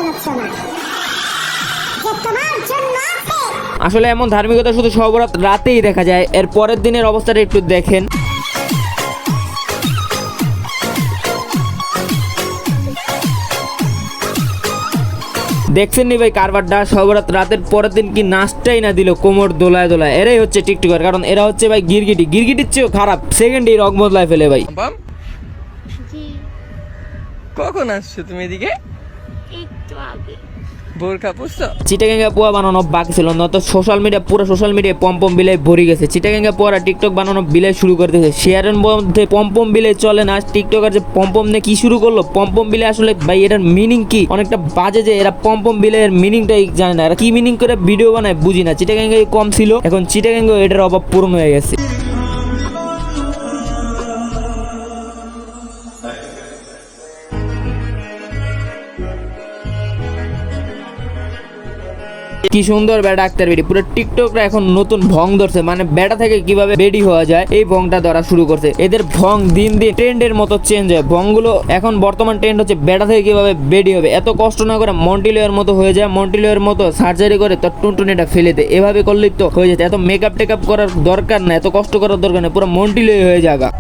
হচ্ছে না যে তোমার জন্য আছে। আসলে এমন ধার্মিকতা শুধু সবরাত রাতেই দেখা যায়, এর পরের দিনের অবস্থাটা একটু দেখেন। দেখছেন নি ভাই কারবারটা, সবরাত রাতের পরের দিন কি নাচটাই না দিল কোমর দোলায় দোলায়। এরাই হচ্ছে টিকটকার, কারণ এরা হচ্ছে ভাই গিরগিটির চেয়েও খারাপ, সেকেন্ডেই রং বদলায় ফেলে ভাই। জি কখন আসছো তুমি এদিকে? একটু আগে। বোরকা পরছো? চিটাগাঙ্গা পোয়া বানানো বাকি ছিল না, তো সোশ্যাল মিডিয়ায় পম্পম বিলাই ভরে গেছে। চিটাগাঙ্গা পোয়ারা টিকটক বানানো বিলাই শুরু করে দিয়েছে। শেয়ারের মধ্যে পম্পম বিলাই চলে না, টিকটকার যে পম্পম নিয়ে কি শুরু করলো। পম্পম বিলাই আসলে ভাই এটার মিনিং কি অনেকটা বাজে, যে এরা পম্পম বিলাইয়ের মিনিংটাই জানে না, এরা কি মিনিং করে ভিডিও বানায় বুঝি না। চিটাগাঙ্গায় কম ছিল, এখন চিটাগাঙ্গা এটার অভাব পূরণ হয়ে গেছে। কি সুন্দর বেটা ডাক্তার বেডি, পুরো টিকটকরা এখন নতুন ভং ধরছে, মানে বেটা থেকে কিভাবে বেডি হওয়া যায় এই ভংটা ধরা শুরু করছে। এদের ভং দিন দিন ট্রেন্ডের মতো চেঞ্জ হয়। ভংগুলো এখন বর্তমান ট্রেন্ড হচ্ছে বেটা থেকে কিভাবে বেডি হবে। এত কষ্ট না করে মন্টিলিওর মতো হয়ে যায়, মন্টিলিওর মতো সার্জারি করে তোর টুনটুনিটা ফেলে দে, এভাবে করলেই তো হয়ে যেত। এত মেকআপ টেকআপ করার দরকার না, এত কষ্ট করার দরকার নেই, পুরো মন্টিলিও হয়ে যাগা।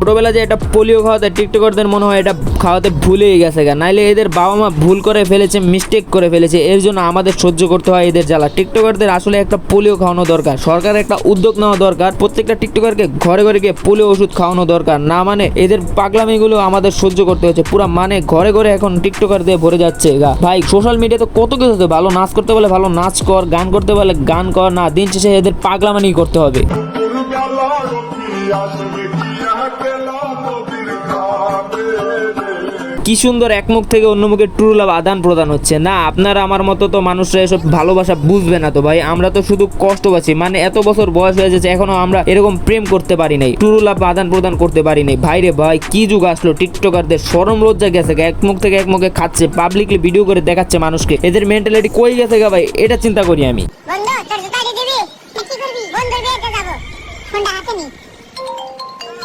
ছোটবেলা যে এটা পোলিও খাওয়াতে টিকটকারদের মনে হয় এটা খাওয়াতে ভুলেই গেছে গা, নাইলে এদের বাবা মা ভুল করে ফেলেছে, মিস্টেক করে ফেলেছে, এর জন্য আমাদের সহ্য করতে হয় এদের জ্বালা। টিকটকারদের আসলে একটা পোলিও খাওয়ানো দরকার, সরকারের একটা উদ্যোগ নেওয়া দরকার, প্রত্যেকটা টিকটকারকে ঘরে ঘরে গিয়ে পোলিও ওষুধ খাওয়ানো দরকার। না মানে এদের পাগলামিগুলো আমাদের সহ্য করতে হচ্ছে পুরা, মানে ঘরে ঘরে এখন টিকটকার দিয়ে ভরে যাচ্ছে গা। ভাই সোশ্যাল মিডিয়াতে কত কিছু আছে, ভালো নাচ করতে বলে ভালো নাচ কর, গান করতে বলে গান কর, না দিন শেষে এদের পাগলামানি করতে হবে। কি সুন্দর এক মুখ থেকে অন্য মুখে ট্রু লাভ আদান প্রদান হচ্ছে। না আপনারা আমার মতো তো মানুষরা এসব ভালোবাসা বুঝবে না তো ভাই, আমরা তো শুধু কষ্ট পাচ্ছি, মানে এত বছর বয়স হয়ে যাচ্ছে এখনো আমরা এরকম প্রেম করতে পারি নাই, ট্রু লাভ আদান প্রদান করতে পারি নাই। ভাই রে ভাই কি যুগ আসলো, টিকটকারদের শরম লজ্জা গেছে, এক মুখ থেকে এক মুখে খাচ্ছে, পাবলিকলি ভিডিও করে দেখাচ্ছে মানুষকে, এদের মেন্টালিটি কই গেছে গা ভাই, এটা চিন্তা করি আমি। বন্ধু তোর জুতা দিয়ে দিবি না কি করবি? বন্ধুর বিয়েতে যাব, ফোনটা হাতে নি।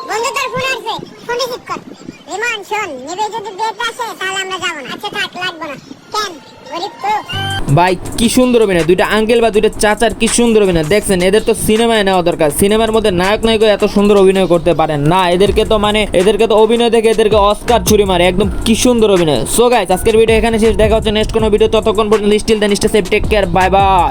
বন্ধু তোর ফোন আসছে, ফোন রিসিভ কর। রিমান শোন, নেবে যদি বিয়েতে আসে তাহলে আমরা যাব না। আচ্ছা থাক, লাগবে না। কেন গরিব তো। ভাই কি সুন্দর অভিনয়, দুইটা আঙ্কেল বা দুইটা চাচার কি সুন্দর অভিনয় দেখছেন। এদের তো সিনেমায় নেওয়া দরকার, সিনেমার মধ্যে নায়ক নায়িকা এত সুন্দর অভিনয় করতে পারেন না, এদেরকে তো অভিনয় দেখে এদেরকে অস্কার ছুরি মারে, একদম কি সুন্দর অভিনয়। সো গাইস আজকের ভিডিও এখানে শেষ, দেখা হচ্ছে নেক্সট কোনো ভিডিও, ততক্ষণ পর্যন্ত still then stay safe, take care, bye by.